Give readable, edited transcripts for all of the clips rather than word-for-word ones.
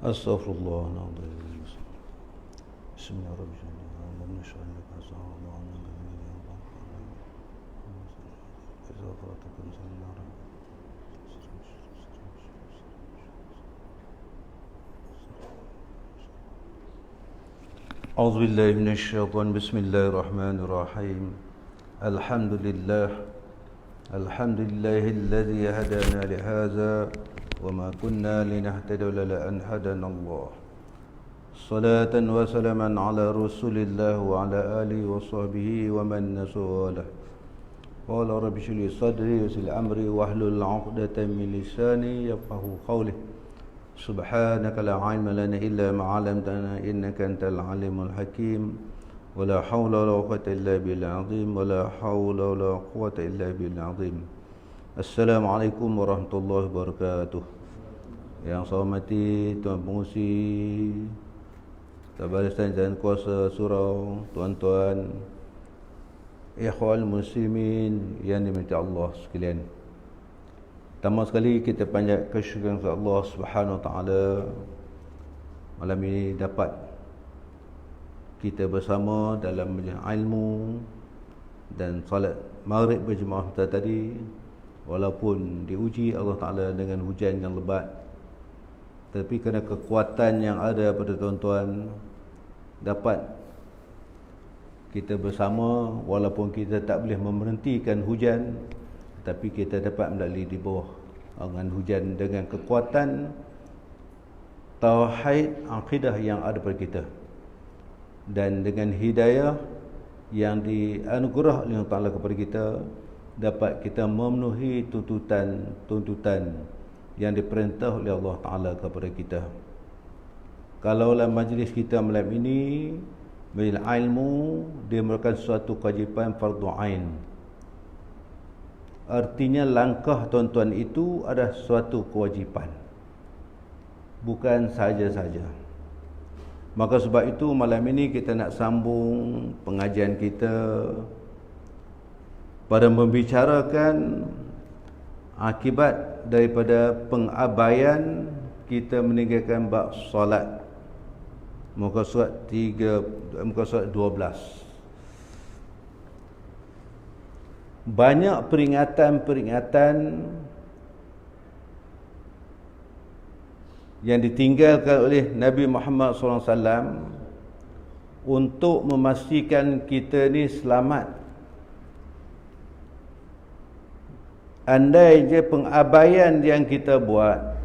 Astaghfirullahaladzim. Bismillahirrahmanirrahim. أعوذ بالله من الشيطان. بسم الله الرحمن الرحيم. الحمد لله الذي هدانا لهذا وما كنا لنهتدي لولا أن هدانا الله. صلاة وسلاما على رسول الله وعلى آله وصحبه ومن نسواله. قال رب اشرح لي صدري ويسر لي أمري واحلل عقدة من لساني يفقهوا قولي. سبحانك لا علم لنا إلا ما علمتنا إنك أنت العليم الحكيم. ولا حول ولا قوة إلا بالله العظيم. ولا حول ولا قوة إلا بالله العظيم. Assalamualaikum warahmatullahi wabarakatuh. Yang saya hormati Tuan Pengurusi Barisan dan Kuasa Surau, tuan-tuan, ikhwan muslimin yang dimiliki Allah sekalian. Pertama sekali kita panjat kesyukuran kepada Allah Subhanahu Wa Taala. Malam ini dapat kita bersama dalam majlis ilmu dan salat maghrib berjemaah kita tadi. Walaupun diuji Allah Ta'ala dengan hujan yang lebat, tapi kerana kekuatan yang ada pada tuan-tuan, dapat kita bersama. Walaupun kita tak boleh memerhentikan hujan, tapi kita dapat melalui di bawah dengan hujan dengan kekuatan tauhid akidah yang ada pada kita, dan dengan hidayah yang dianugerah oleh Allah Ta'ala kepada kita, dapat kita memenuhi tuntutan yang diperintah oleh Allah Ta'ala kepada kita. Kalaulah majlis kita malam ini majlis ilmu, dia merupakan suatu kewajipan fardu ain. Artinya langkah tuan-tuan itu adalah suatu kewajipan, bukan saja-saja. Maka sebab itu malam ini kita nak sambung pengajian kita pada membicarakan akibat daripada pengabaian kita meninggalkan bab solat. Muka surat 12. Banyak peringatan-peringatan yang ditinggalkan oleh Nabi Muhammad SAW untuk memastikan kita ni selamat. Andai je pengabaian yang kita buat,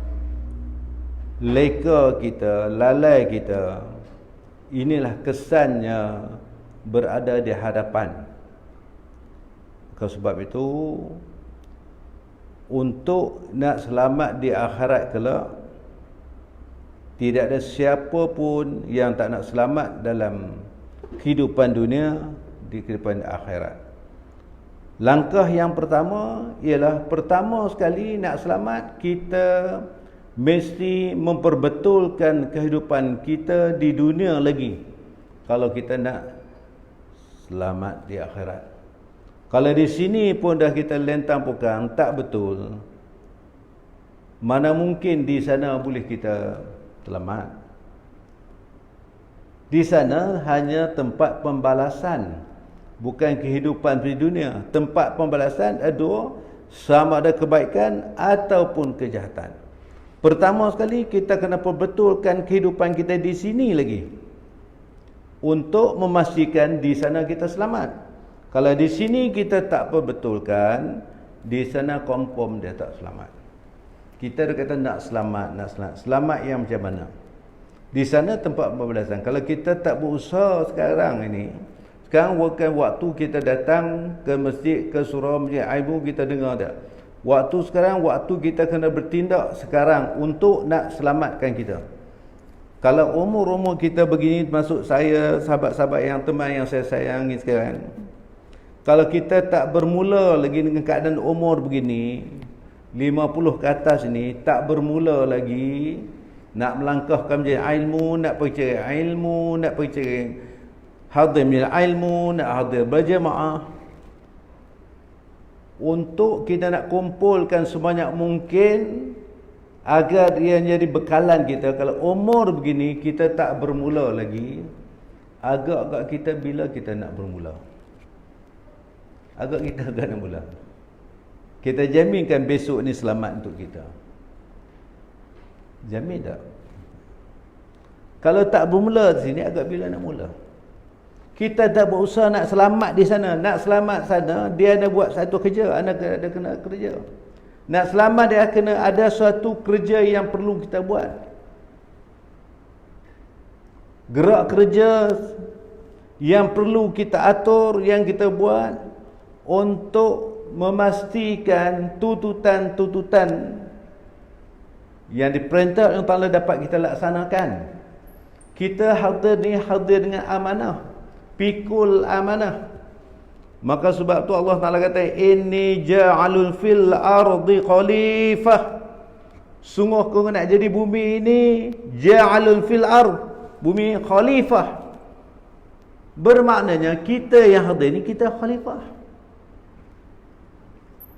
leka kita, lalai kita, inilah kesannya berada di hadapan. Oleh sebab itu, untuk nak selamat di akhirat kelak, tidak ada siapa pun yang tak nak selamat dalam kehidupan dunia, di kehidupan akhirat. Langkah yang pertama ialah, pertama sekali nak selamat, kita mesti memperbetulkan kehidupan kita di dunia lagi, kalau kita nak selamat di akhirat. Kalau di sini pun dah kita lentang pukang, tak betul, mana mungkin di sana boleh kita selamat. Di sana hanya tempat pembalasan, bukan kehidupan di dunia. Tempat pembalasan ada dua, sama ada kebaikan ataupun kejahatan. Pertama sekali kita kena perbetulkan kehidupan kita di sini lagi, untuk memastikan di sana kita selamat. Kalau di sini kita tak perbetulkan, di sana confirm dia tak selamat. Kita dah kata nak selamat, nak selamat. Selamat yang macam mana? Di sana tempat pembalasan. Kalau kita tak berusaha sekarang ini, sekarang bukan waktu kita datang ke masjid, ke surau majlis ilmu, kita dengar tak? Waktu sekarang, waktu kita kena bertindak sekarang untuk nak selamatkan kita. Kalau umur-umur kita begini, masuk saya, sahabat-sahabat yang teman yang saya sayangi sekarang, kalau kita tak bermula lagi dengan keadaan umur begini, 50 ke atas ni, tak bermula lagi nak melangkahkan majlis ilmu, nak pergi cari ilmu, nak pergi cari hadir majlis ilmu, nak hadir berjemaah, untuk kita nak kumpulkan sebanyak mungkin agar ia jadi bekalan kita. Kalau umur begini kita tak bermula lagi, agak-agak kita bila kita nak bermula, agak kita agak nak mula, kita jaminkan besok ni selamat untuk kita? Jamin tak? Kalau tak bermula di sini, agak bila nak mula? Kita dah berusaha nak selamat di sana, nak selamat sana, dia ada buat satu kerja, anak ada kena kerja. Nak selamat dia kena ada suatu kerja yang perlu kita buat. Gerak kerja yang perlu kita atur, yang kita buat untuk memastikan tuntutan-tuntutan yang diperintah Allah Ta'ala dapat kita laksanakan. Kita hadir dengan amanah, pikul amanah. Maka sebab tu Allah Ta'ala kata, inni ja'alul fil ardi khalifah. Sungguh aku nak jadi bumi ini ja'alul fil ard, bumi khalifah. Bermaknanya kita yang hadir ni kita khalifah.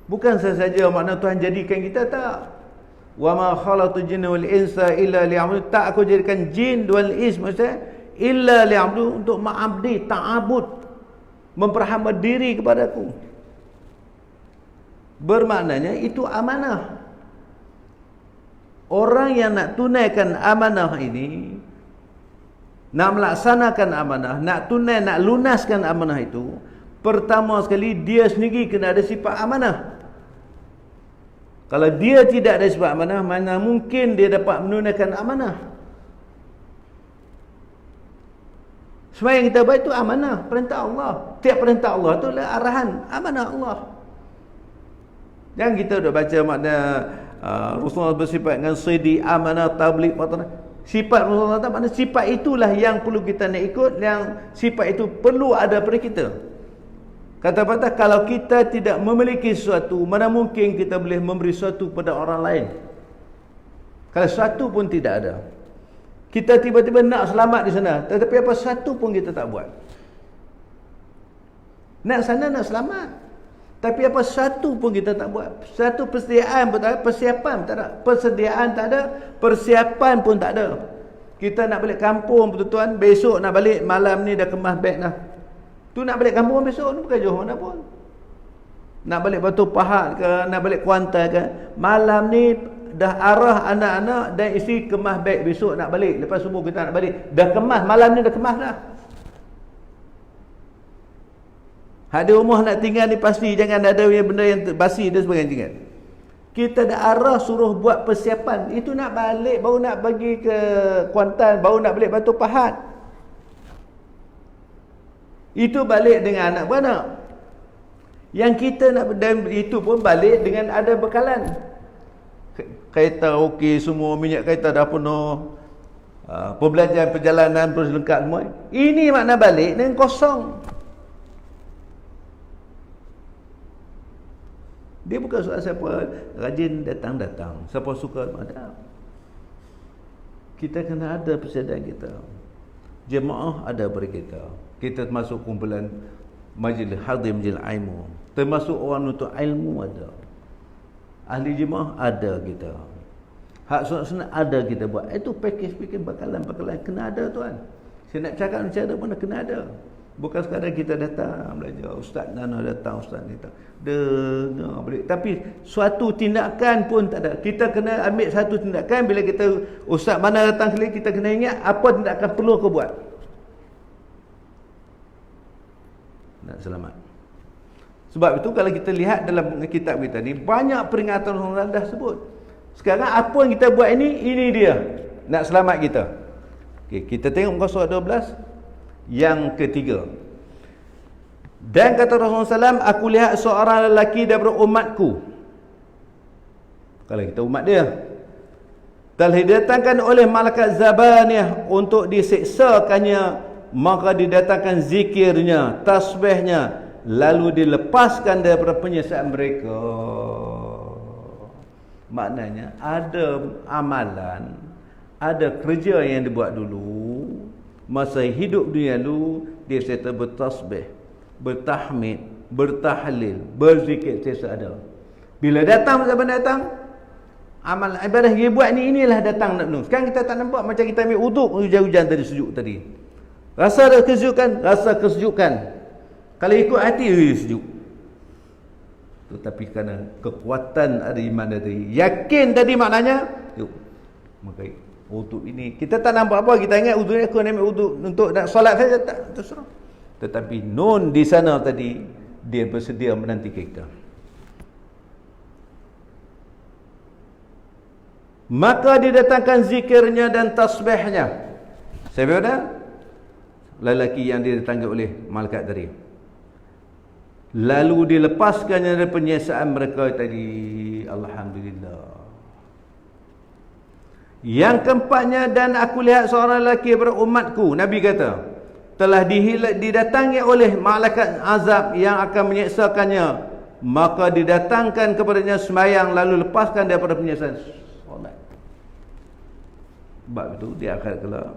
Bukan sahaja makna Tuhan jadikan kita, tak. Wa ma khalaqtul jinna wal insa illa liya'budun. Tak aku jadikan jin wal ins maksudnya illa liya'budun, untuk ma'abdi, ta'abud, memperhamba diri kepadaku. Bermaknanya itu amanah. Orang yang nak tunaikan amanah ini, nak melaksanakan amanah, nak tunai, nak lunaskan amanah itu, pertama sekali dia sendiri kena ada sifat amanah. Kalau dia tidak ada sifat amanah, mana mungkin dia dapat menunaikan amanah? Semua yang kita buat itu amanah, perintah Allah. Tiap perintah Allah itu adalah arahan, amanah Allah. Jangan kita duk baca makna Rasulullah bersifat dengan sidi, amanah, tabligh, patana. Sifat Rasulullah tak, makna sifat itulah yang perlu kita nak ikut, yang sifat itu perlu ada pada kita. Kata-kata kalau kita tidak memiliki sesuatu, mana mungkin kita boleh memberi sesuatu pada orang lain? Kalau sesuatu pun tidak ada, kita tiba-tiba nak selamat di sana, tetapi apa satu pun kita tak buat. Nak sana nak selamat, tapi apa satu pun kita tak buat. Satu persediaan pun tak ada, persiapan tak ada, persediaan tak ada, persiapan pun tak ada. Kita nak balik kampung tuan-tuan, besok nak balik, malam ni dah kemas beg dah. Tu nak balik kampung besok ni bukan jauh mana pun. Nak balik Batu Pahat ke, nak balik Kuantan ke, malam ni dah arah anak-anak dan isteri kemas beg, besok nak balik, lepas subuh kita nak balik. Dah kemas, malam ni dah kemas dah. Ada rumah nak tinggal ni pasti jangan ada benda yang basi dan sebagainya. Kita dah arah suruh buat persiapan. Itu nak balik, baru nak pergi ke Kuantan, baru nak balik Batu Pahat. Itu balik dengan anak beranak. Yang kita nak, dan itu pun balik dengan ada bekalan. Kereta okey semua, minyak kereta dah penuh, perbelanjaan perjalanan terus lengkap semua. Ini makna balik dengan kosong. Dia bukan soal siapa rajin datang-datang, siapa suka ada. Kita kena ada persediaan kita. Jemaah ada bagi kita. Kita termasuk kumpulan majlis hadir, majlis ilmu, termasuk orang untuk ilmu ada. Ahli jemaah ada kita. Hak sunat-sunat ada kita buat. Itu pakej-pakej bakalan-bakalan kena ada tuan. Saya nak cakap macam mana pun kena ada. Bukan sekadar kita datang belajar, ustaz Nana datang, ustaz ni tak dengar balik. Tapi suatu tindakan pun tak ada. Kita kena ambil satu tindakan. Bila kita ustaz mana datang kali, kita kena ingat apa tindakan perlu kau buat nak selamat. Sebab itu kalau kita lihat dalam kitab kita ni, banyak peringatan Allah dah sebut. Sekarang apa yang kita buat ini dia nak selamat kita. Okay, kita tengok muka surat 12 yang ketiga. Dan kata Rasulullah SAW, aku lihat seorang lelaki daripada umatku. Kalau kita umat dia, telah didatangkan oleh malaikat Zabaniyah untuk diseksakannya. Maka didatangkan zikirnya, tasbihnya, lalu dilepaskan daripada penyiksaan mereka. Maknanya ada amalan, ada kerja yang dibuat dulu masa hidup dunia dulu. Dia serta bertasbih, bertahmid, bertahlil, berzikir, sesa ada. Bila datang zaman datang, Amal ibadah kita buat ni, inilah datang nak penuh. Sekarang kita tak nampak macam kita ambil uduk hujan-hujan tadi, sejuk tadi. Rasa ada kesejukan, rasa kesejukan. Kalau ikut hati, sejuk. Tetapi kerana kekuatan ada iman tadi, yakin tadi maknanya, yuk, maka uduk ini, kita tak nampak apa, kita ingat uduk ni aku nak ambil uduk untuk nak solat saja, tak, terserah. Tetapi nun di sana tadi, dia bersedia menanti kita. Maka didatangkan zikirnya dan tasbihnya. Siapa ada? Lelaki yang didatangi oleh malaikat tadi. Lalu dilepaskannya dari penyiasaan mereka tadi. Alhamdulillah. Yang keempatnya, dan aku lihat seorang lelaki berumatku, Nabi kata, telah didatangi oleh malaikat azab yang akan menyeksakannya. Maka didatangkan kepadanya semayang, lalu lepaskan daripada penyiasaan solat. Bab itu dia akan kelak.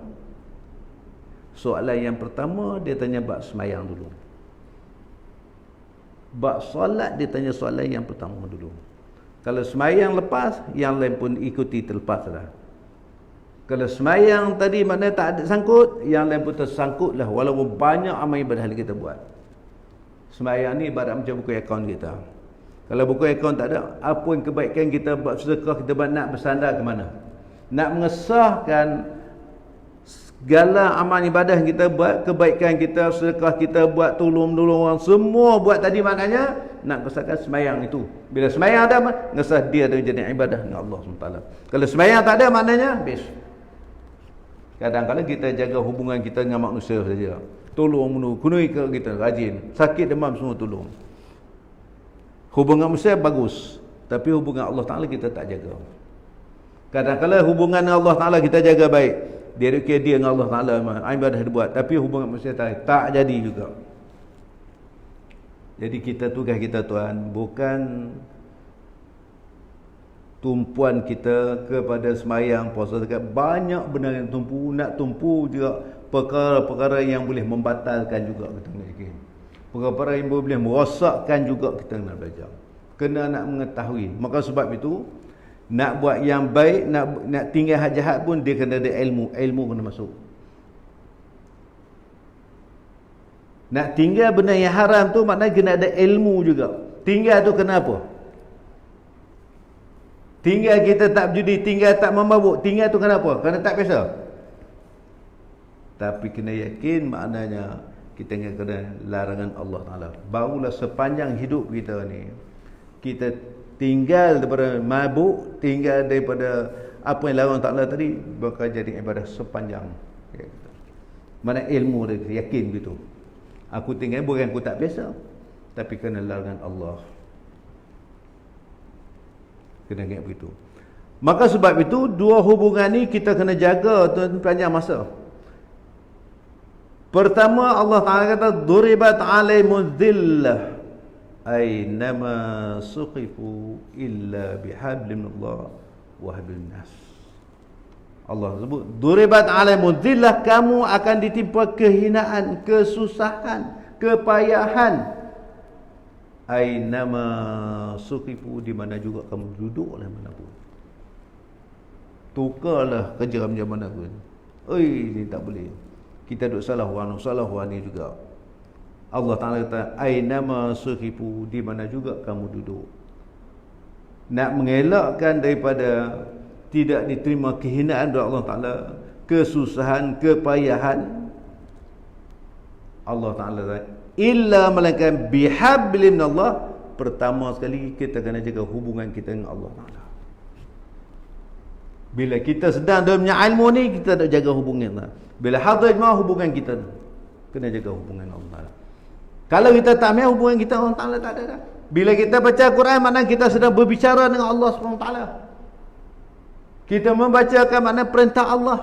Soalan yang pertama dia tanya bab semayang dulu. Bab solat dia tanya soalan yang pertama dulu. Kalau semayang lepas, yang lain pun ikuti terlepas dah. Kalau semayang tadi mana tak ada sangkut, yang lain pun tersangkut lah, walaupun banyak amal ibadah yang kita buat. Semayang ni ibarat macam buku akaun kita. Kalau buku akaun tak ada, apa yang kebaikan kita buat, sedekah kita buat, nak bersandar ke mana? Nak mengesahkan segala amal ibadah yang kita buat, kebaikan kita, sedekah kita buat, tolong orang, semua buat tadi, maknanya nak kesahkan semayang itu. Bila semayang ada, ngesah dia ada jadi ibadah dengan Allah SWT. Kalau semayang tak ada, maknanya habis. Kadang-kadang kita jaga hubungan kita dengan manusia saja. Tolong kunui ke kita, rajin. Sakit demam semua tolong. Hubungan manusia bagus, tapi hubungan Allah Ta'ala kita tak jaga. Kadang-kadang hubungan dengan Allah Ta'ala kita jaga baik. Dia dengan Allah Ta'ala ibadah dia buat, tapi hubungan manusia tak jadi juga. Jadi tugas kita Tuhan, bukan tumpuan kita kepada semayang, puasa, zakat. Banyak benda yang nak tumpu juga perkara-perkara yang boleh membatalkan juga kita yakin. Perkara-perkara yang boleh merosakkan juga kita nak belajar. Kena nak mengetahui. Maka sebab itu, nak buat yang baik, nak tinggal jahat pun dia kena ada ilmu. Ilmu kena masuk. Nak tinggal benda yang haram tu maknanya kena ada ilmu juga. Tinggal tu kena apa? Tinggal kita tak berjudi, tinggal tak memabuk, tinggal tu kenapa? Kerana tak biasa. Tapi kena yakin maknanya kita kena larangan Allah Ta'ala. Barulah sepanjang hidup kita ni, kita tinggal daripada mabuk, tinggal daripada apa yang larangan Ta'ala tadi, bakal jadi ibadah sepanjang. Mana ilmu dia, yakin begitu. Aku tinggal bukan aku tak biasa, tapi kena larangan Allah. Kena ingat begitu. Maka sebab itu, dua hubungan ni kita kena jaga panjang masa. Pertama, Allah Ta'ala kata, duribat alaihimuz zillah aynama suqifu illa bihablim minallah wa hablin nas. Allah sebut, duribat alaihimuz zillah, kamu akan ditimpa kehinaan, kesusahan, kepayahan. Aynama suqifu, di mana juga kamu duduk oleh mana pun. Tukarlah kerja macam mana pun. Ni tak boleh. Kita duduk salah orang ni juga. Allah Ta'ala kata, aynama suqifu, di mana juga kamu duduk. Nak mengelakkan daripada tidak diterima kehinaan dari Allah Ta'ala, kesusahan, kepayahan, Allah Ta'ala kata, illa melainkan bihablim minallah. Pertama sekali kita kena jaga hubungan kita dengan Allah Ta'ala. Bila kita sedang dalam ilmu ni, kita nak jaga hubungan Allah. Bila hadir majlis, hubungan kita kena jaga hubungan Allah Ta'ala. Kalau kita tak mahu hubungan kita Allah Ta'ala, tak ada dah. Bila kita baca Quran, maknanya kita sedang berbicara dengan Allah SWT. Kita membacakan makna perintah Allah.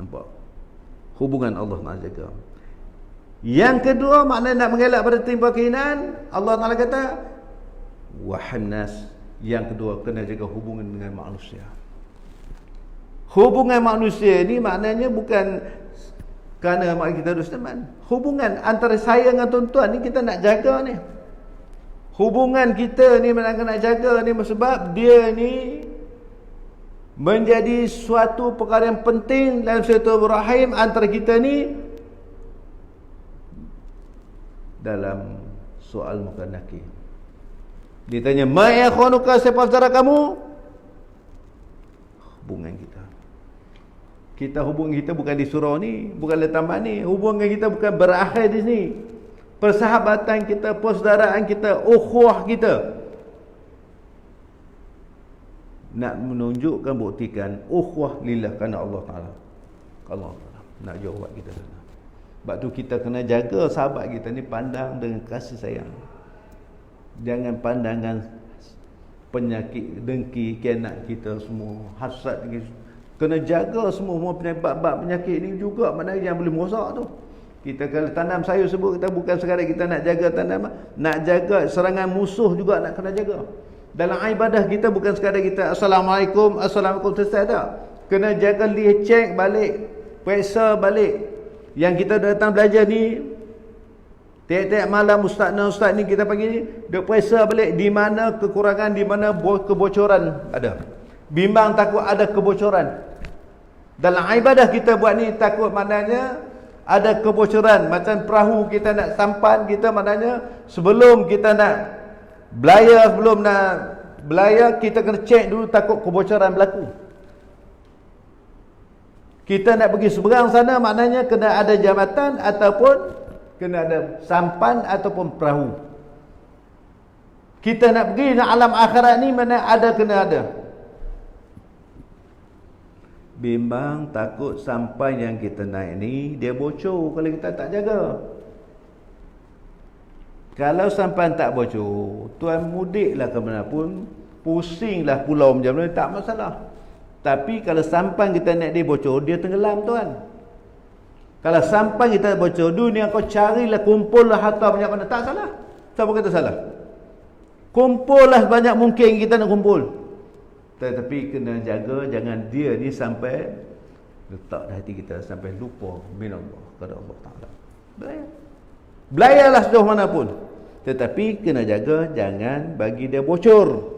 Nampak? Hubungan Allah nak jaga. Yang kedua, makna nak mengelak pada timpa kehinaan, Allah Ta'ala kata wahannas. Yang kedua, kena jaga hubungan dengan manusia. Hubungan manusia ni maknanya bukan kerana kita harus teman. Hubungan antara saya dengan tuan-tuan ni kita nak jaga ni. Hubungan kita ni nak jaga ni sebab dia ni menjadi suatu perkara yang penting dalam silaturahim antara kita ni dalam soal muka nakir. Dia tanya, "Ma ikhwanuka, siapa saudara kamu?" Hubungan kita. Hubungan kita bukan di surau ni, bukan di taman ni. Hubungan kita bukan berakhir di sini. Persahabatan kita, persaudaraan kita, ukhuwah kita nak menunjukkan, buktikan ukhuwah lillah kerana Allah Ta'ala. Allah Ta'ala nak jawab kita sana. Sebab tu kita kena jaga sahabat kita ni, pandang dengan kasih sayang. Jangan pandangan penyakit, dengki, kianat kita semua, hasad. Kena jaga semua bab penyakit ni juga mana yang boleh merosak tu. Kita kalau tanam sayur sebut, kita bukan sekadar kita nak jaga tanam, nak jaga serangan musuh juga nak kena jaga. Dalam ibadah kita bukan sekadar kita Assalamualaikum selesai tak. Kena jaga lecek balik, periksa balik. Yang kita datang belajar ni, tiap-tiap malam ustaz ni kita panggil, dia periksa balik di mana kekurangan, di mana kebocoran ada. Bimbang takut ada kebocoran. Dalam ibadah kita buat ni takut maknanya ada kebocoran. Macam perahu kita nak sampan, kita maknanya sebelum kita nak belayar, kita kena cek dulu takut kebocoran berlaku. Kita nak pergi seberang sana maknanya kena ada jambatan ataupun kena ada sampan ataupun perahu. Kita nak pergi nak alam akhirat ni mana ada kena ada. Bimbang takut sampai yang kita naik ni dia bocor kalau kita tak jaga. Kalau sampai tak bocor, tuan mudiklah ke mana pun, pusinglah pulau macam mana, tak masalah. Tapi kalau sampan kita naik dia bocor, dia tenggelam tuan. Kalau sampan kita bocor, dunia kau carilah, kumpullah harta banyak mana, tak salah. Siapa kata salah? Kumpullah banyak mungkin kita nak kumpul. Tetapi kena jaga jangan dia ni sampai letak di hati kita sampai lupa minallah kepada Allah Ta'ala. Belayarlah sejauh mana pun. Tetapi kena jaga jangan bagi dia bocor.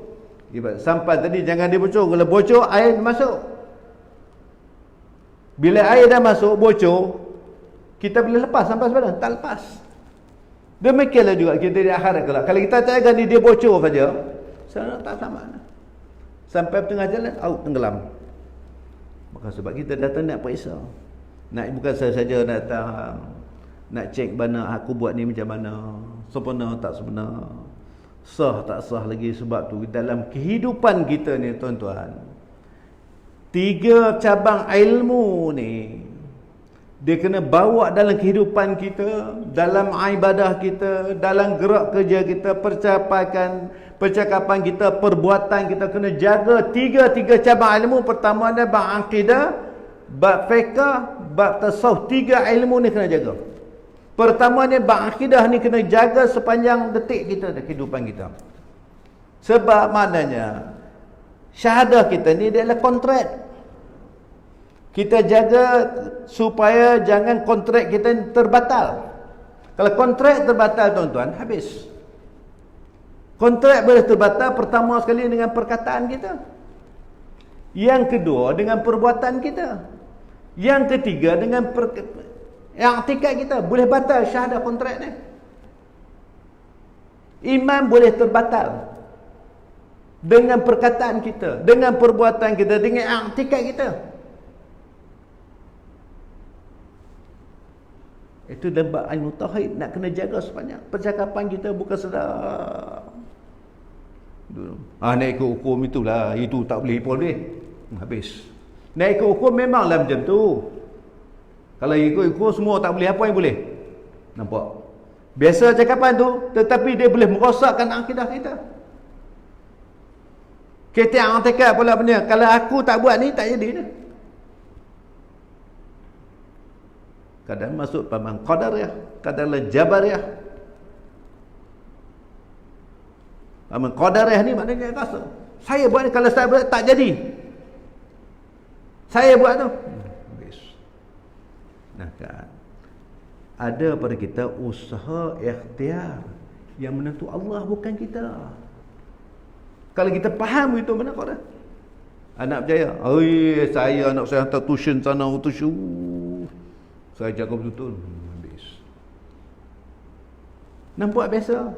Sampai tadi jangan dia bocor. Kalau bocor air masuk. Bila air dah masuk bocor, kita boleh lepas sampai sebenarnya. Tak lepas. Demikianlah juga kita di akhirat kelak. Kalau kita tak jaga ni dia bocor saja, sana tak sama. Sampai tengah jalan, tenggelam. Maka sebab kita datang nak periksa. Bukan saja datang nak cek mana aku buat ni macam mana, sempurna tak sempurna, sah tak sah lagi. Sebab tu dalam kehidupan kita ni tuan-tuan, 3 cabang ilmu ni dia kena bawa dalam kehidupan kita, dalam ibadah kita, dalam gerak kerja kita, percakapan kita, perbuatan kita. Kena jaga 3 cabang ilmu. Pertama ada bab akidah, bab fiqh, bab tasawuf. 3 ilmu ni kena jaga. Pertama ni bab akidah ni kena jaga sepanjang detik kita dalam kehidupan kita. Sebab maknanya syahadah kita ni dia adalah kontrak. Kita jaga supaya jangan kontrak kita terbatal. Kalau kontrak terbatal tuan-tuan, habis. Kontrak boleh terbatal pertama sekali dengan perkataan kita. Yang kedua dengan perbuatan kita. Yang ketiga dengan i'tikad kita. Boleh batal syahadah kontrak ni. Iman boleh terbatal dengan perkataan kita, dengan perbuatan kita, dengan i'tikad kita. Itu dalam ilmu tauhid nak kena jaga sepanjang percakapan kita bukan sedar. Nak ikut hukum itulah, itu tak boleh. Habis. Nak ikut hukum memanglah macam tu. Kalau ikut hukum semua tak boleh, apa yang boleh? Nampak? Biasa cakapan tu, tetapi dia boleh merosakkan akidah kita. Kita yang tekad pula punya, kalau aku tak buat ni tak jadi dah. Kadang masuk paman qadariyah, kadang jabariyah. Paman qadariyah ni maknanya rasa saya buat ni, kalau saya buat tak jadi. Saya buat tu. Habis. Nah kan. Ada pada kita usaha ikhtiar. Yang menentu Allah, bukan kita. Kalau kita faham itu, mana kau dah? Anak berjaya, saya anak saya hantar tuition sana, tuition. Saya jaga betul-betul. Habis. Nampak biasa?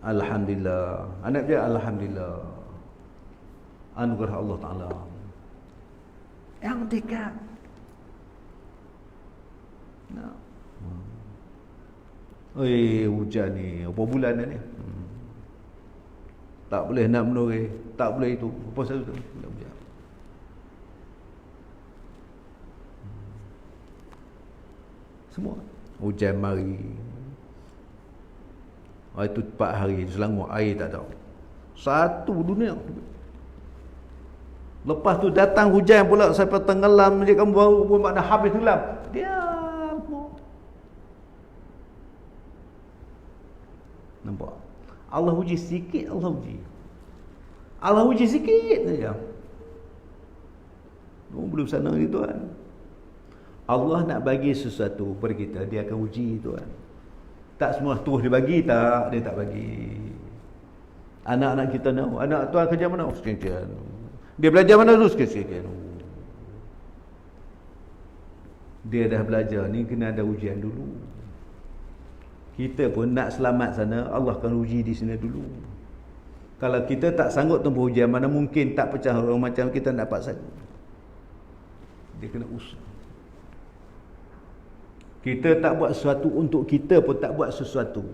Alhamdulillah. Anak berjaya, Alhamdulillah. Anugerah Allah Ta'ala. Yang dekat. Nah. Hujan ni, berapa bulan dah ni? Tak boleh nak menore, tak boleh itu. Apa sahaja tu? Tak boleh. Semua. Hujan mari. Itu 4 hari Selangor air tak ada. Satu dunia. Lepas tu datang hujan pula sampai tenggelam, je kamu baru pun makna habis tenggelam. Diam. Nampak? Allah uji sikit, Allah uji. Allah uji sikit saja. Belum sana ni Tuhan. Allah nak bagi sesuatu kepada kita, dia akan uji Tuhan. Tak semua terus dia bagi, tak, dia tak bagi. Anak-anak kita nak, anak Tuhan kerja mana? Sekian-sekian. Dia belajar mana tu? Sekian-sekian. Dia dah belajar ni, kena ada ujian dulu. Kita pun nak selamat sana, Allah akan uji di sini dulu. Kalau kita tak sanggup tempuh ujian, mana mungkin tak pecah orang macam kita nak dapat satu. Dia kena usaha. Kita tak buat sesuatu untuk kita pun tak buat sesuatu.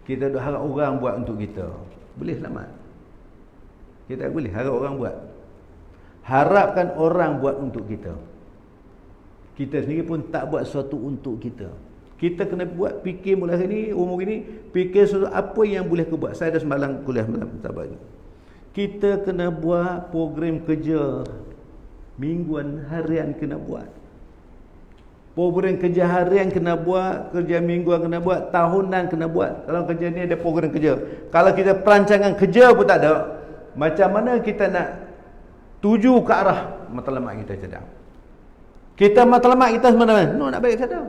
Kita dah harap orang buat untuk kita, boleh selamat? Kita tak boleh harap orang buat. Harapkan orang buat untuk kita. Kita sendiri pun tak buat sesuatu untuk kita. Kita kena buat, fikir mulai hari ni, umur ini, fikir sesuatu apa yang boleh kita buat. Saya dah semalam kuliah malam sahabat ni. Kita kena buat program kerja mingguan, harian kena buat. Program kerja harian kena buat, kerja mingguan kena buat, tahunan kena buat. Kalau kerja ni ada program kerja. Kalau kita perancangan kerja pun tak ada, macam mana kita nak tuju ke arah matlamat kita cadang? Kita matlamat kita sebenarnya, nak balik cadang.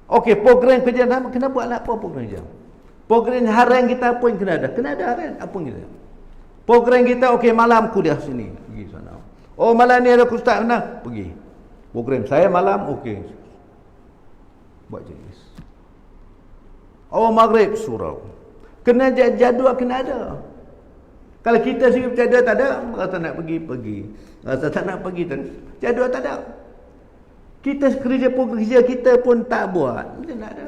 Okey, program kerja kena buatlah apa program kerja. Program harian kita apa yang kena ada? Kena ada harian apa yang kita. Program kita okey malam kuliah sini, pergi sana. Oh malam ni ada ustaz mana? Pergi. Program saya malam okey. Buat jenis. Oh maghrib surau. Kena jadual kena ada. Kalau kita sendiri jadual tak ada, rasa nak pergi. Rasa tak nak pergi tak. Jadual tak ada. Kita kerja program kerja kita pun tak buat. Macam tak ada.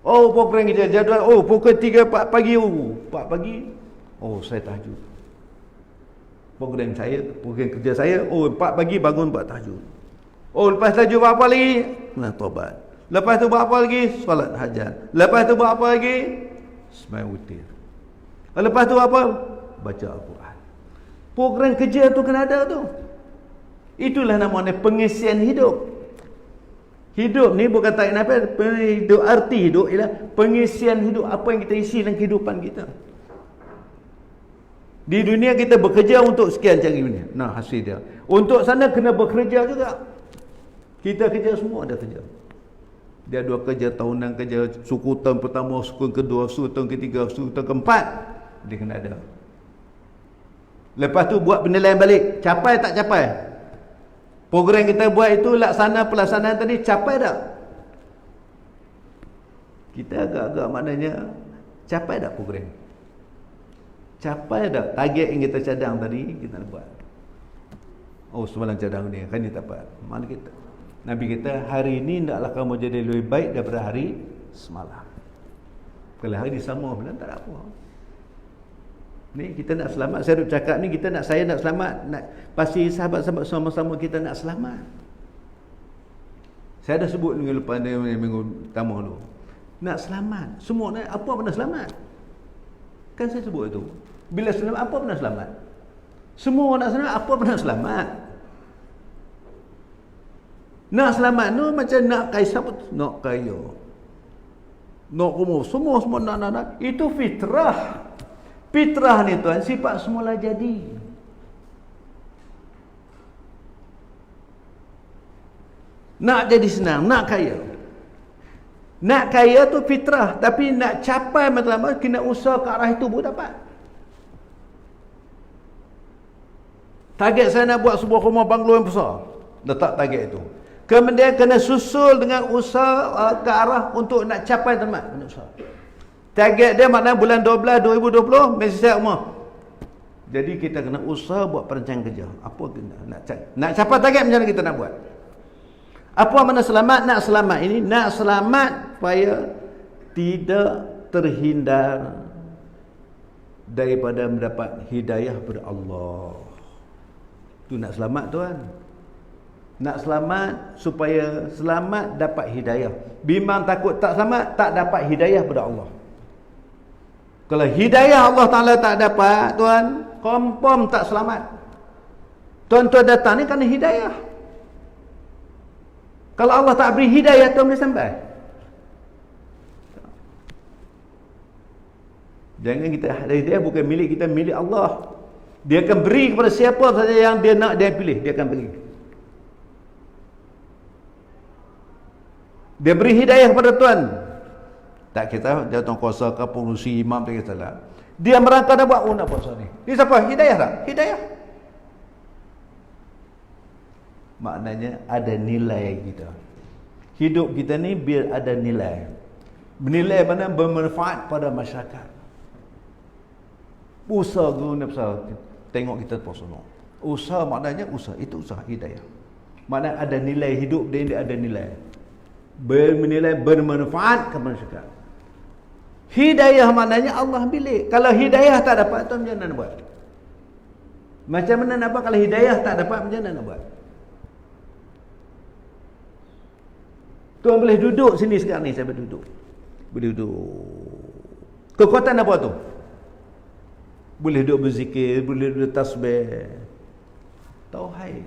Oh program kerja jadual. Oh pukul 3 4 pagi. 4 pagi. Oh saya tahajud. Program kerja saya. Oh 4 pagi bangun buat tahajud. Oh lepas tahajud buat apa lagi? Nah taubat. Lepas tu buat apa lagi? Solat hajat. Lepas tu buat apa lagi? Sembahyang witir. Lepas tu apa? Baca Al-Quran. Program kerja tu kena ada tu. Itulah namanya pengisian hidup. Hidup ni bukan tak apa, hidup arti hidup ialah pengisian hidup, apa yang kita isi dalam kehidupan kita. Di dunia kita bekerja untuk sekian cari dunia. Nah hasil dia. Untuk sana kena bekerja juga. Kita kerja semua ada kerja. Dia dua kerja tahunan, kerja suku tahun pertama, suku kedua, suku tahun ketiga, suku tahun keempat. Dia kena ada. Lepas tu buat penilaian balik, capai tak capai. Program kita buat itu pelaksanaan tadi capai tak? Kita agak-agak maknanya capai tak program? Capai tak target yang kita cadang tadi kita nak buat? Oh semalam cadang ni kan ni tak dapat. Mana kita? Nabi kita hari ini hendaklah kamu jadi lebih baik daripada hari semalam. Kalau hari sama bilang tak ada apa. Ni kita nak selamat. Saya duk cakap ni saya nak selamat, nak pasti sahabat-sahabat sama-sama kita nak selamat. Saya dah sebut minggu lepas ni, minggu pertama dulu. Nak selamat. Semua nak apa pernah selamat? Kan saya sebut itu. Bila selamat apa pernah selamat? Semua nak selamat apa pernah selamat? Nak selamat tu macam nak kaya siapa? Nak kaya. Nak umur. Semua nak. Itu fitrah. Fitrah ni tuan, sifat semula jadi. Nak jadi senang, nak kaya. Nak kaya tu fitrah, tapi nak capai matlamat kena usaha ke arah itu baru dapat. Target saya nak buat sebuah rumah banglo yang besar. Letak target itu. Kemudian kena susul dengan usaha ke arah untuk nak capai matlamat, kena usaha. Target dia maknanya bulan 12 2020 mesti siap rumah. Jadi kita kena usaha buat perancangan kerja. Apa kena nak capai target macam mana kita nak buat? Apa makna selamat? Nak selamat ini, nak selamat supaya tidak terhindar daripada mendapat hidayah daripada Allah. Itu nak selamat tuan. Nak selamat supaya selamat dapat hidayah. Bimbang takut tak selamat, tak dapat hidayah daripada Allah. Kalau hidayah Allah Ta'ala tak dapat, tuan, confirm tak selamat. Tuan-tuan datang ni kerana hidayah. Kalau Allah tak beri hidayah, tuan boleh sampai. Jangan kita hidayah bukan milik kita, milik Allah. Dia akan beri kepada siapa saja yang dia nak, dia pilih, dia akan beri. Dia beri hidayah kepada tuan. Tak kita dia tuan kuasa ke pengurusi imam tak kisahlah. Dia merangkak nak buat nak puasa ni. Ni siapa? Hidayah tak? Hidayah. Maknanya ada nilai kita. Hidup kita ni biar ada nilai. Nilai mana bermanfaat pada masyarakat. Usaha guna besar. Tengok kita puasa no. Usaha maknanya usaha, itu usaha hidayah. Maknanya ada nilai hidup dia ada nilai. Bernilai bermanfaat kepada masyarakat. Hidayah maknanya Allah pilih. Kalau hidayah tak dapat, tu macam mana nak buat? Macam mana nak buat kalau hidayah tak dapat, macam mana nak buat? Tuan boleh duduk sini sekarang ni, saya boleh duduk. Boleh duduk. Kekuatan apa tu? Boleh duduk berzikir, boleh duduk tasbih. Tauhid.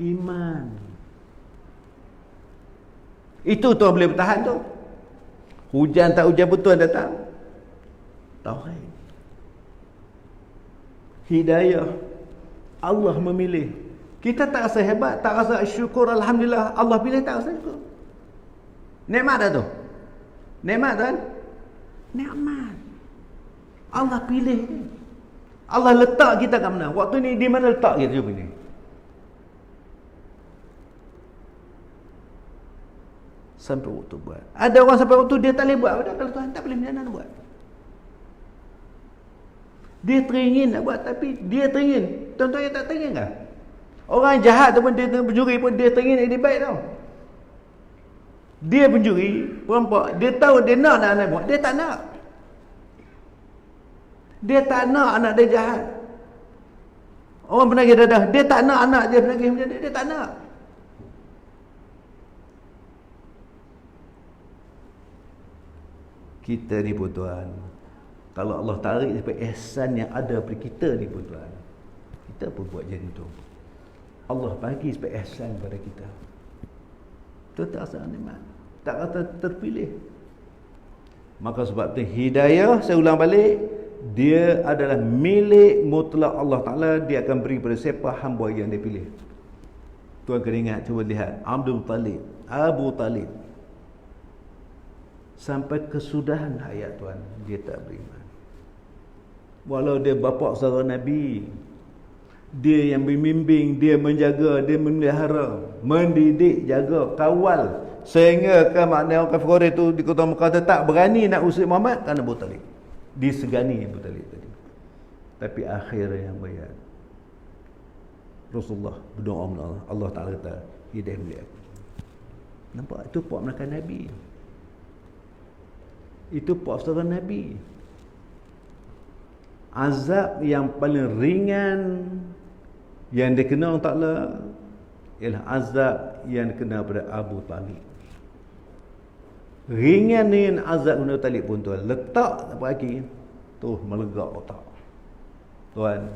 Iman. Itu tuan boleh bertahan tu. Hujan tak hujan betul datang. Tauhid. Hidayah. Allah memilih. Kita tak rasa hebat, tak rasa syukur alhamdulillah Allah pilih, tak rasa syukur. Nikmat dah tu. Nikmat kan? Nikmat. Allah pilih. Allah letak kita kat mana? Waktu ni di mana letak kita cuba ni? Sampai waktu buat. Ada orang sampai waktu dia tak boleh buat. Kalau Tuhan tak boleh, macam mana nak buat? Dia teringin nak buat, tapi dia teringin. Tuan-tuan yang tak teringin kan? Orang jahat tu pun, dia pencuri pun, dia teringin dia baik tau. Dia pencuri, perampok, dia tahu dia nak anak buat, dia tak nak. Dia tak nak anak dia jahat. Orang penagih dadah, dia tak nak anak dia penagih macam dia tak nak. Kita ni pun tuan, kalau Allah tarik daripada ihsan yang ada pada kita ni pun tuan, kita pun buat macam tu. Allah bagi sebab ihsan kepada kita. Tu tak rasa nikmat, tak rasa terpilih. Maka sebab tu hidayah, saya ulang balik, dia adalah milik mutlak Allah Ta'ala. Dia akan beri pada siapa hamba yang dia pilih. Tuan kena ingat, cuba lihat Abu Talib sampai kesudahan hayat tuan, dia tak beriman. Walau dia bapa saudara Nabi, dia yang membimbing, dia menjaga, dia memelihara, mendidik, jaga, kawal, sehingga ke makna orang kafir itu di kota Mekah tak berani nak usir Muhammad kerana Abu Talib. Disegani Abu Talib tadi. Tapi akhir yang bayar, Rasulullah berdoa kepada Allah, Allah Ta'ala kata hidayah beliau. Nampak? Itu puak mereka Nabi. Itu puak saudara Nabi. Azab yang paling ringan yang dikena Allah Ta'ala ialah azab yang dikena pada Abu Talib. Ringan ni azab Abu Talib pun tuan, letak apa lagi tu melegak otak tuan.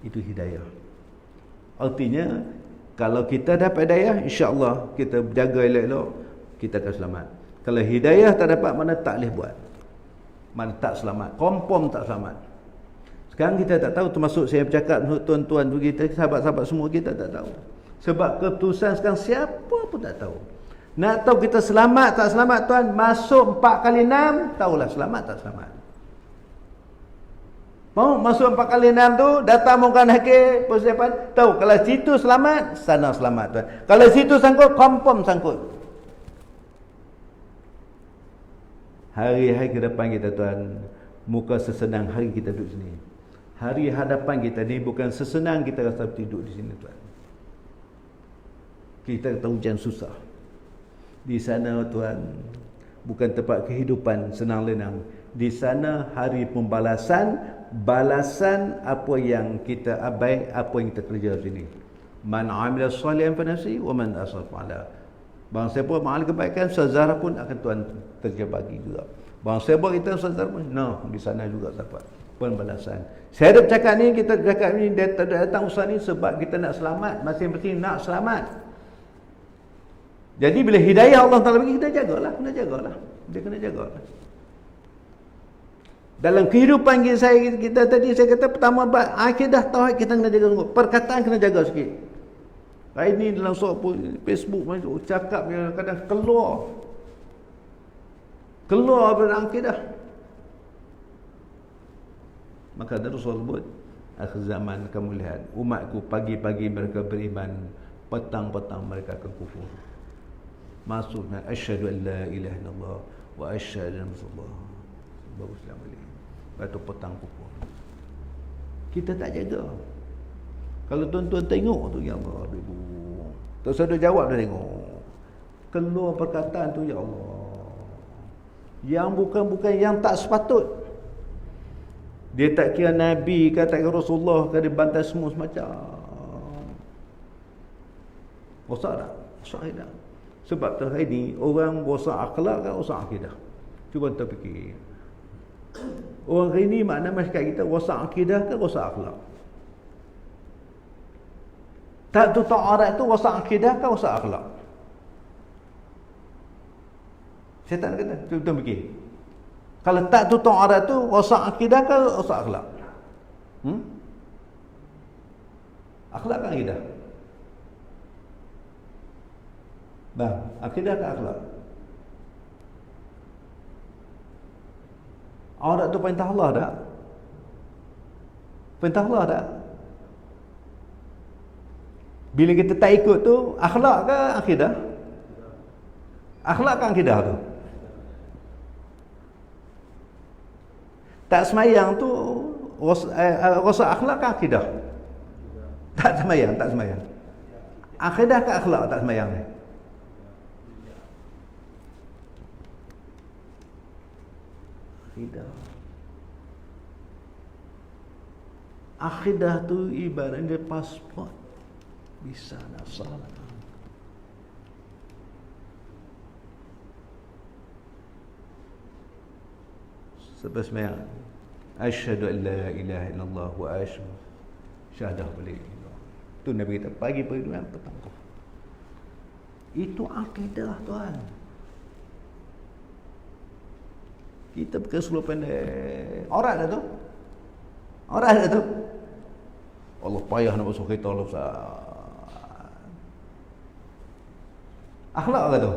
Itu hidayah. Artinya kalau kita dapat hidayah, insya-Allah kita jaga elok-elok, kita akan selamat. Kalau hidayah tak dapat, mana tak boleh buat, mana tak selamat, confirm tak selamat. Sekarang kita tak tahu, termasuk saya bercakap untuk tuan-tuan kita, sahabat-sahabat semua, kita tak tahu. Sebab keputusan sekarang siapa pun tak tahu. Nak tahu kita selamat tak selamat tuan, masuk 4 kali 6, tahulah selamat tak selamat. Mau masuk 4 kali 6 tu, datang mungkin hakim persiapan, tahu kalau situ selamat, sana selamat tuan. Kalau situ sangkut, confirm sangkut. Hari-hari ke depan kita tuan, muka sesenang hari kita duduk sini. Hari hadapan kita ni bukan sesenang kita rasa duduk di sini tuan. Kita tahu hujan susah. Di sana tuan, bukan tempat kehidupan senang lenang. Di sana hari pembalasan, balasan apa yang kita abai, apa yang kita kerja di sini. Man amila salihan fa nafsi wa man asaf ala. Bang siapa amal kebaikan, sazara pun akan Tuhan kerja bagi juga. Bang siapa kita sazara pun, di sana juga dapat pembalasan. Saya ada cakap ni, kita cakap ni datang usaha ni sebab kita nak selamat, masing-masing nak selamat. Jadi bila hidayah Allah Ta'ala bagi, kita jagalah, dia kena jagalah. Dalam kehidupan kita tadi saya kata pertama akidah tauhid kita kena jaga, perkataan kena jaga sikit. Hari ni dalam Facebook cakap yang kadang keluar dari akidah. Maka Rasul sebut, akhir zaman kamu lihat umatku pagi-pagi mereka beriman, petang-petang mereka akan kufur. Maksudnya asyhadu an la ilaha illallah wa asyhadu anna Rasulullah. Baru Islam balik. Batu petang kufur. Kita tak jaga. Kalau tuan-tuan tengok tu, ya Allah, ibu. Tak usah jawab dah tengok. Keluar perkataan tu, ya Allah. Yang bukan yang tak sepatut. Dia tak kira Nabi ke, tak kira Rasulullah ke, dia bantai semua semacam. Rosak tak? Rosak tak? Sebab tu hari ni orang rosak akhlak kan rosak akidah. Cuba kita fikir. Orang hari ni makna masyarakat kita rosak akidah ke rosak akhlak? Tak tutup aurat tu rosak akidah ke rosak akhlak? Saya tak nak kata. Cuba fikir. Kalau tak tutup aurat tu rosak akidah ke rosak akhlak? Akhlak kan akidah? Bang, akidah ke akhlak? Aurat tu perintah Allah tak? Perintah Allah tak? Bila kita tak ikut tu, akhlak ke akidah? Akhlak ke akidah tu? Tak semayang tu rosak akhlak ke akidah? Tak semayang. Akidah ke akhlak tak semayang ni? Akidah tu ibaratnya pasport, bisa nak salah. Sebab semayang asyhadu an la ilaha illallah wa asyhadu syahadah boleh. Tu Nabi kita pagi dengan petang. Itu akidah tuan. Kita bukan seluruh pendek. Aurat dah tu. Allah payah nak masuk kereta Allah Ustaz. Akhlak ke tu?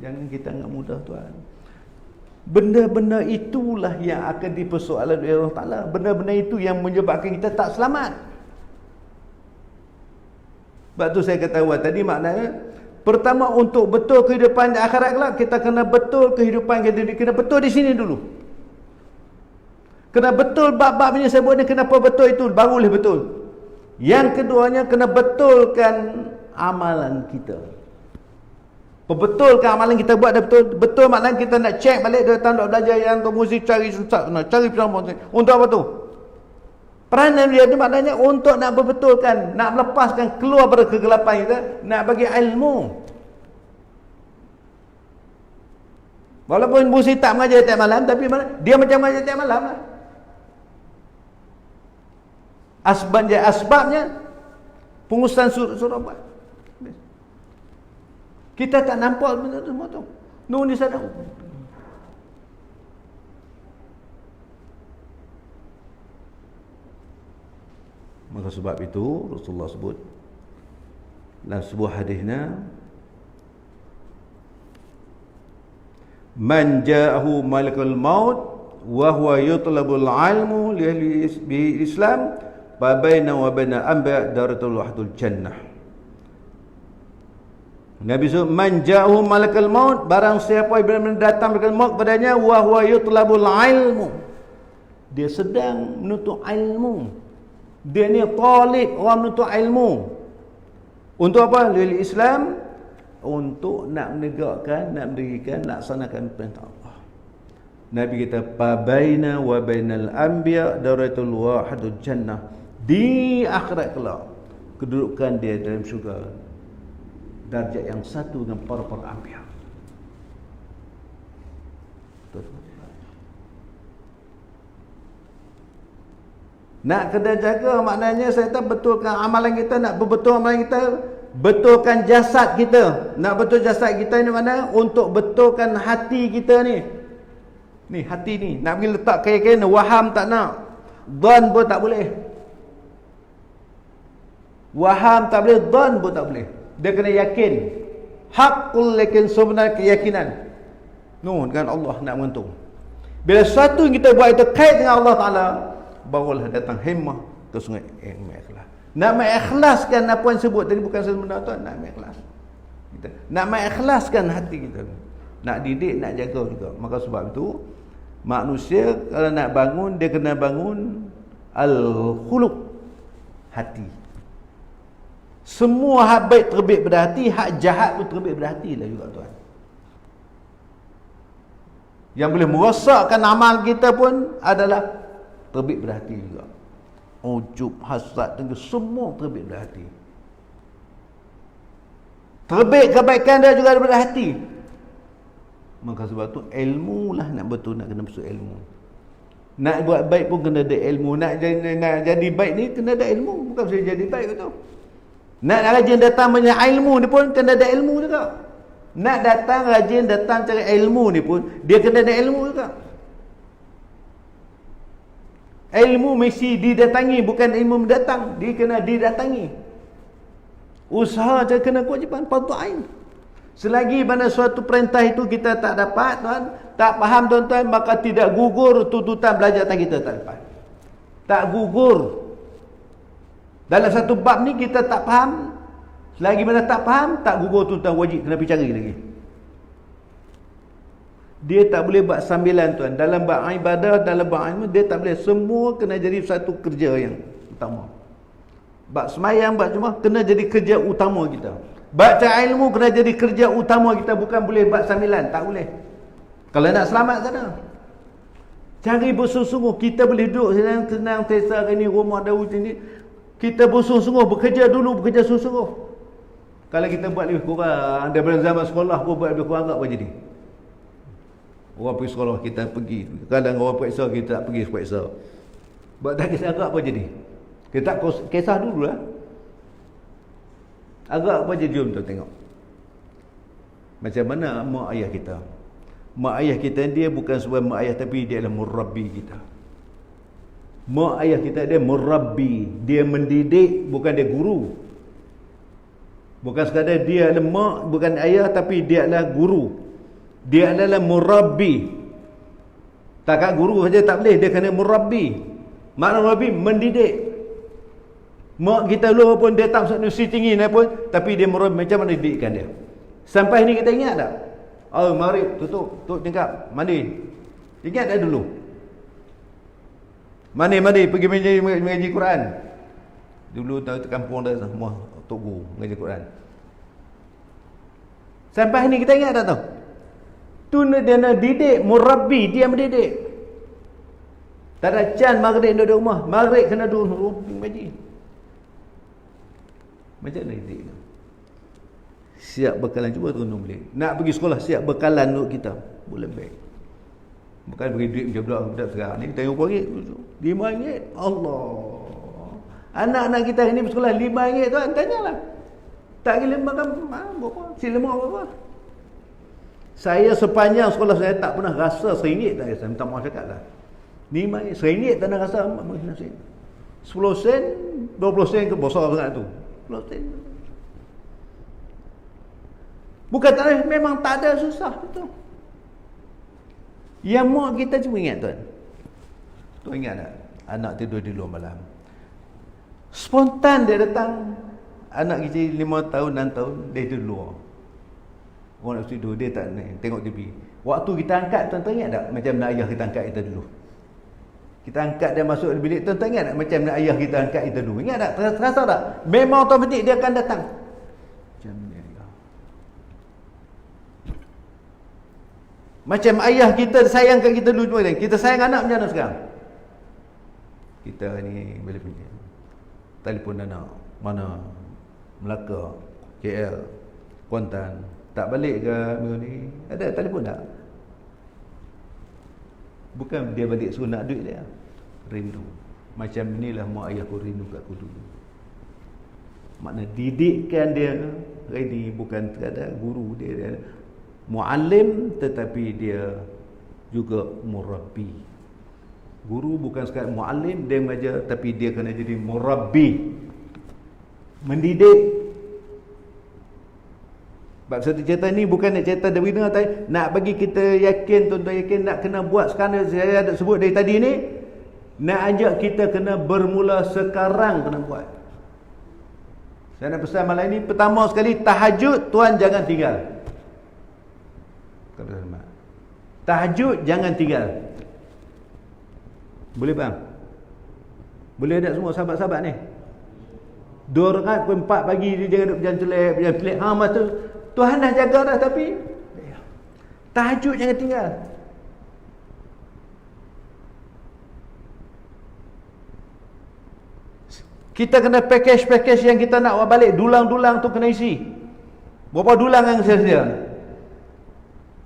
Jangan kita anggap mudah tuan. Benda-benda itulah yang akan dipersoalan oleh Allah Ta'ala. Benda-benda itu yang menyebabkan kita tak selamat. Sebab tu saya kata tadi maknanya, pertama untuk betul kehidupan di akhirat kelak, kita kena betul kehidupan kita, kena betul di sini dulu. Kena betul bab-bab yang saya buat ni, kenapa betul itu, baru boleh betul. Yang keduanya, kena betulkan amalan kita. Betulkan amalan kita buat dah betul. Betul maknanya kita nak cek balik, datang nak belajar yang tu mesti cari susah, cari peluang. Untuk apa tu? Peranan dia tu maknanya untuk nak berbetulkan, nak melepaskan keluar dari kegelapan kita, nak bagi ilmu. Walaupun Busi tak mengajar tiap malam, tapi dia macam mengajar tiap malam lah. Asbabnya pengurusan surah buat. Kita tak nampak benda tu semua tu. Nun di sana. Maka sebab itu Rasulullah sebut dalam sebuah hadisnya, man ja'ahu malakul maut wa huwa yutlabul ilmu li Islam fa baina wa baina anbiya daratul wahdul jannah. Nabi sebut, man ja'ahu malakul maut, barang siapa yang datang malakul maut padanya, wa huwa yutlabul ilmu, dia sedang menuntut ilmu. Dia ni talib, orang menuntut ilmu. Untuk apa? Lil Islam, untuk nak menegakkan, nak mendirikan, laksanakan perintah Allah. Nabi kata, fa baina wa bainal anbiya daratul wahidul jannah. Di akhirat kelak, kedudukan dia dalam syurga darjat yang satu dengan para-para anbiya. Nak kena jaga, maknanya saya tak betulkan amalan kita, nak betul amalan kita, betulkan jasad kita. Nak betul jasad kita ni mana? Untuk betulkan hati kita ni. Ni hati ni, nak pergi letak kain-kain, waham tak nak, dhan pun tak boleh. Waham tak boleh, dhan pun tak boleh. Dia kena yakin. Haqqul yakin, sebenar keyakinan. Dengan Allah nak mengentung. Bila sesuatu yang kita buat itu kait dengan Allah Ta'ala, barulah datang himmah ke sungai ikhlas. Nak mengikhlaskan apa yang sebut tadi, bukan sebenarnya tuan, nak mengikhlas. Nak mengikhlaskan hati kita. Nak didik, nak jaga juga. Maka sebab itu manusia kalau nak bangun, dia kena bangun al-khuluq, hati. Semua hak baik terbit pada hati, hak jahat pun terbit pada hati lah juga tuan. Yang boleh merosakkan amal kita pun adalah terbit pada hati juga. Ujub, hasad, dengki, semua terbit pada hati. Terbit kebaikan dia juga daripada hati. Maka sebab tu ilmu lah, nak betul, nak kena masuk ilmu. Nak buat baik pun kena ada ilmu. Nak jadi baik ni kena ada ilmu. Bukan saya jadi baik tu. Nak rajin datang banyak ilmu ni pun kena ada ilmu juga. Nak datang rajin datang cari ilmu ni pun dia kena ada ilmu juga. Ilmu mesti didatangi, bukan ilmu mendatang. Dia kena didatangi. Usaha je kena kewajipan, fardu ain. Selagi mana suatu perintah itu kita tak dapat, tuan, tak faham tuan-tuan, maka tidak gugur tuntutan belajar kita tak dapat. Tak gugur. Dalam satu bab ni kita tak faham, selagi mana tak faham, tak gugur tuntutan wajib, kena pergi cari lagi. Dia tak boleh buat sambilan tuan. Dalam bab ibadah, dalam bab ilmu, dia tak boleh. Semua kena jadi satu kerja yang utama. Bab semayang, bab cuma kena jadi kerja utama kita. Baca ilmu kena jadi kerja utama kita, bukan boleh buat sambilan, tak boleh. Kalau nak selamat sana, cari bersungguh-sungguh. Kita boleh duduk senang-senang tesa hari ni, rumah ada hujan ni, kita bersungguh-sungguh, bekerja dulu, bekerja sungguh-sungguh. Kalau kita buat lebih kurang daripada zaman sekolah pun buat lebih kurang, apa jadi? Orang pergi sekolah, kita pergi. Kadang orang periksa, kita tak pergi periksa. Buat tak kisah agak apa jadi? Kita tak kisah dulu lah. Agak apa jadi, jom tu tengok. Macam mana mak ayah kita. Mak ayah kita dia bukan sebuah mak ayah, tapi dia adalah murabbi kita. Mak ayah kita dia murabbi. Dia mendidik, bukan dia guru. Bukan sekadar dia adalah mak, bukan ayah, tapi dia adalah guru. Dia adalah murabbi. Takat guru saja tak boleh, dia kena murabbi. Makna murabbi, mendidik. Mak kita dulu pun dia tak masuk universiti tinggi pun, tapi dia murabbi, macam mana didikkan dia. Sampai ni kita ingat tak? Oh, maghrib tutup tingkap, mandi. Ingat tak dulu? Mandi pergi mengaji Quran. Dulu tahu kampung dah semua tok guru mengaji Quran. Sampai ni kita ingat tak tahu? Tu dia nak didik, murabbi, dia mendidik. Tak ada can maghrib duduk rumah. Maghrib kena duduk mengaji. Macam mana didik tu? Siap bekalan, cuba turun boleh. Nak pergi sekolah, siap bekalan untuk kita. Boleh baik. Bukan beri duit macam budak sekarang ni. Tengok ringgit, RM5. Allah. Anak-anak kita ni bersekolah RM5 tuan, tanyalah. Tak gila makan berapa? Silema berapa? Saya sepanjang sekolah saya tak pernah rasa RM1 tak. Saya minta maaf cakap lah. RM5, RM1 tak nak rasa. 10 sen, 20 sen ke besar sangat tu. 10 sen. Bukan tak ada, memang tak ada, susah betul. Yang mak kita cuma ingat tuan. Tuan ingat tak? Anak tidur di luar malam. Spontan dia datang. Anak kecil 5 tahun, 6 tahun, dia tidur luar. Orang nak tidur, dia tak tengok TV. Waktu kita angkat, tuan-tuan ingat tak? Macam nak ayah kita angkat kita dulu. Kita angkat dia masuk di bilik, tuan-tuan ingat tak? Macam nak ayah kita angkat kita dulu. Ingat tak? Terasa tak? Memang automatik dia akan datang. Macam ni ayah. Macam ayah kita sayangkan kita dulu. Kita sayang anak macam mana sekarang? Kita ni boleh punya telefon anak mana Melaka, KL, Kuantan, tak balik ke minggu ni? Ada telefon tak? Bukan dia balik suruh nak duit dia. Rindu. Macam inilah mak ayah aku rindu kat aku dulu. Makna didikkan dia ready, bukan sekadar guru dia muallim, tetapi dia juga murabbi. Guru bukan sekadar muallim, dia mengajar, tapi dia kena jadi murabbi, mendidik. Sebab satu cerita ni bukan nak cerita dari mana, nak bagi kita yakin, tuan-tuan yakin, nak kena buat sekarang. Saya ada sebut dari tadi ni, nak ajak kita kena bermula sekarang, kena buat. Saya nak pesan malam ini, pertama sekali, tahajud tuan jangan tinggal. Tahajud jangan tinggal. Boleh bang? Boleh tak semua sahabat-sahabat ni? 2 rakaat pukul 4 pagi, dia jangan duduk berjalan pelik. Masa Tuhan dah jaga dah, tapi tahajud jangan tinggal. Kita kena package yang kita nak buat balik. Dulang-dulang tu kena isi. Berapa dulang yang saya sedia?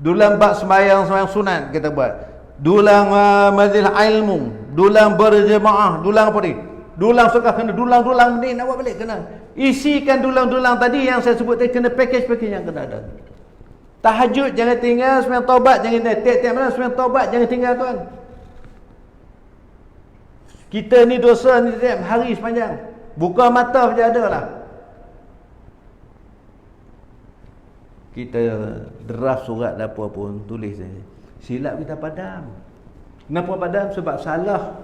Dulang bab sembahyang sunat kita buat. Dulang majlis ilmu, dulang berjemaah, dulang apa ni? Dulang suka kena dulang-dulang ni nak buat balik kena. Isikan dulang-dulang tadi yang saya sebut tadi, kena package yang kena ada. Tahajud jangan tinggal, sembahyang taubat jangan tinggal. Tiap-tiap malam sembahyang taubat jangan tinggal tuan. Kita ni dosa ni tiap hari sepanjang. Buka mata saja ada lah. Kita draft surat apa pun tulis saja. Silap kita padam. Kenapa padam? Sebab salah.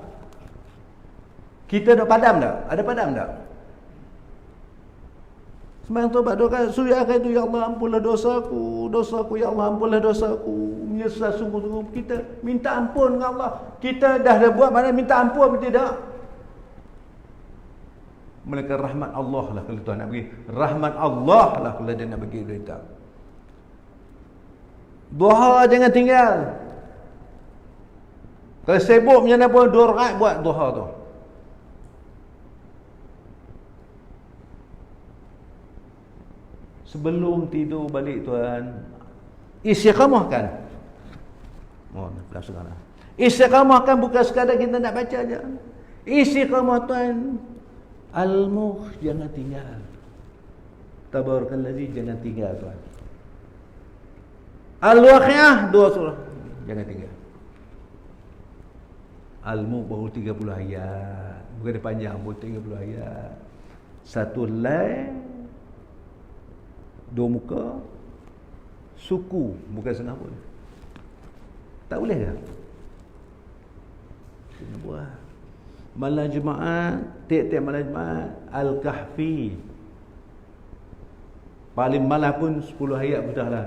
Kita ada padam tak? Ada padam tak? Sembahyang taubat doa suya akan itu, ya Allah ampunlah dosaku, ya Allah ampunlah dosaku. Menyesal sungguh-sungguh, kita minta ampun dengan Allah. Kita dah buat mana minta ampun atau tidak? Melainkan rahmat Allah lah kalau Tuhan nak bagi. Rahmat Allah lah kalau dia nak bagi kita. Duha jangan tinggal. Kalau sibuk macam mana pun 2 rakaat buat duha tu. Sebelum tidur balik tuan, istiqamahkan. Langsung lah. Istiqamahkan bukan sekadar kita nak baca aja. Istiqamah tuan. Al-Mulk jangan tinggal. Tabarakallazi jangan tinggal tuan. Al-Waqiah 2 surah jangan tinggal. Al-Mulk baru 30 ayat. Bukan dia panjang, baru 30 ayat. Satu line 2 muka, suku, bukan setengah pun. Tak boleh ke? Kena buat. Malam Jumaat, tiap-tiap malam Jumaat, Al-Kahfi. Paling malam pun 10 ayat pun dah lah.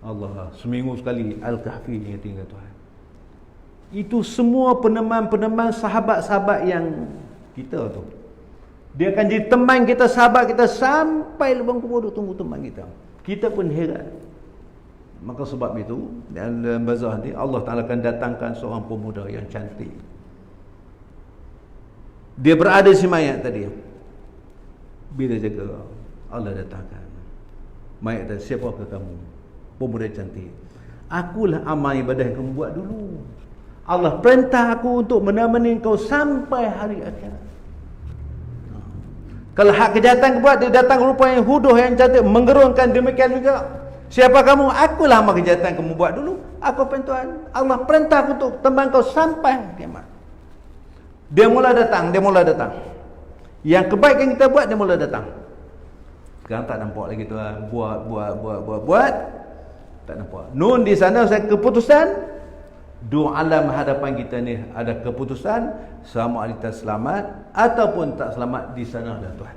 Allah, seminggu sekali Al-Kahfi yang tinggal Tuhan. Itu semua peneman-peneman sahabat-sahabat yang kita tu. Dia akan jadi teman kita, sahabat kita sampai lubang kubur duk tunggu teman kita. Kita pun heran. Maka sebab itu dalam bazar nanti Allah Taala akan datangkan seorang pemuda yang cantik. Dia berada di mayat tadi. Bila jaga Allah datangkan mayat tadi, siapakah kamu? Pemuda cantik. Akulah amal ibadah yang kamu buat dulu. Allah perintah aku untuk menemani kau sampai hari akhirat. Kalau hak kejahatan buat, dia datang rupa yang huduh, yang cantik, menggerunkan, demikian juga. Siapa kamu? Akulah amal kejahatan kamu buat dulu. Aku Tuhan. Allah perintah aku untuk teman kau sampai kiamat. Dia mula datang. Yang kebaikan kita buat, dia mula datang. Sekarang tak nampak lagi tuan. Buat. Tak nampak. Nun di sana saya keputusan. Dua alam hadapan kita ni ada keputusan. Sama ada kita selamat ataupun tak selamat, di sana dah Tuhan.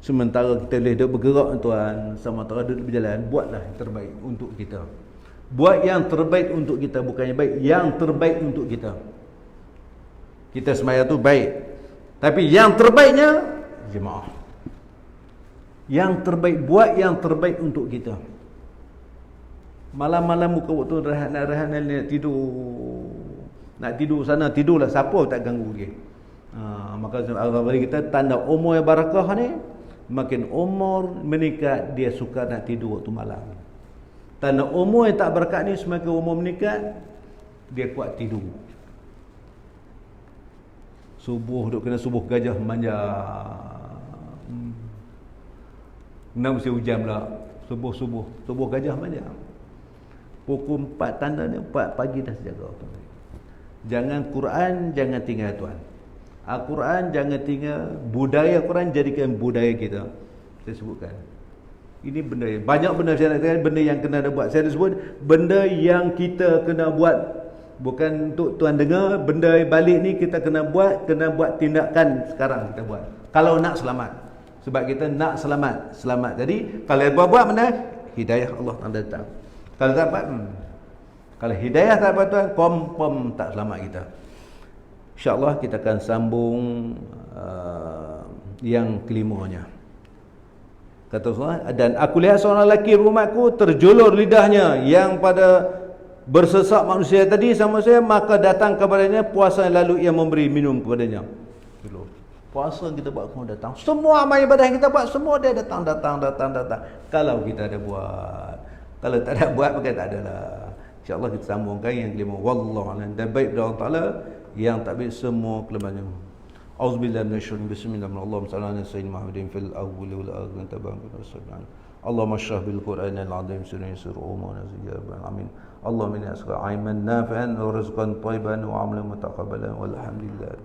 Sementara kita boleh duduk bergerak tuan, sementara duduk berjalan, buatlah yang terbaik untuk kita. Buat yang terbaik untuk kita, bukannya baik, yang terbaik untuk kita. Kita sembahyang tu baik, tapi yang terbaiknya jemaah. Yang terbaik, buat yang terbaik untuk kita. Malam-malam muka waktu rehat nak tidur sana, tidurlah, siapa tak ganggu dia. Maka Allah bagi kita tanda umur yang barakah ni, makin umur meningkat dia suka nak tidur waktu malam. Tanda umur yang tak berkat ni, semakin umur meningkat dia kuat tidur. Subuh duk kena subuh gajah manja. Nak mesti hujan pula. Subuh gajah manja. Pukul 4 tanda ni 4 pagi dah sejaga. Jangan Quran jangan tinggal tuan. Al-Quran jangan tinggal, budaya Quran jadikan budaya kita. Saya sebutkan. Ini benda yang banyak benda saya nak katakan, benda yang kena buat. Saya sebut benda yang kita kena buat. Bukan untuk tuan dengar, benda balik ni kita kena buat tindakan sekarang kita buat. Kalau nak selamat. Sebab kita nak selamat. Jadi kalau buat mana hidayah Allah akan datang. Kalau tak dapat, kalau hidayah tak dapat tuan, confirm tak selamat kita. InsyaAllah kita akan sambung yang kelimanya. Kata Rasulullah, dan aku lihat seorang lelaki rumahku terjulur lidahnya yang pada bersesak manusia tadi sama saya, maka datang kepadanya puasa lalu ia memberi minum kepadanya. Puasa kita buat, semua datang. Semua amal ibadah yang kita buat, semua dia datang. Kalau kita ada buat. Kalau tak ada buat, maka tak ada lah. InsyaAllah kita sambungkan yang kelima. Wallahu a'lam. Dan baik dari Allah Ta'ala, yang tak baik semua kelemahannya. Auzubillahi minasyaitonir rajim. Bismillahirrahmanirrahim. Sallallahu alaihi wasallam Muhammadin fil awwal wal akhir tabaraka wasallam. Allahumma shrah bil Qur'anil azim sunnah sur'uma naziyaba. Amin. Allahumma inni as'aluka ilman nafi'an wa rizqan thayyiban wa 'amalan mutaqabbalan walhamdulillah.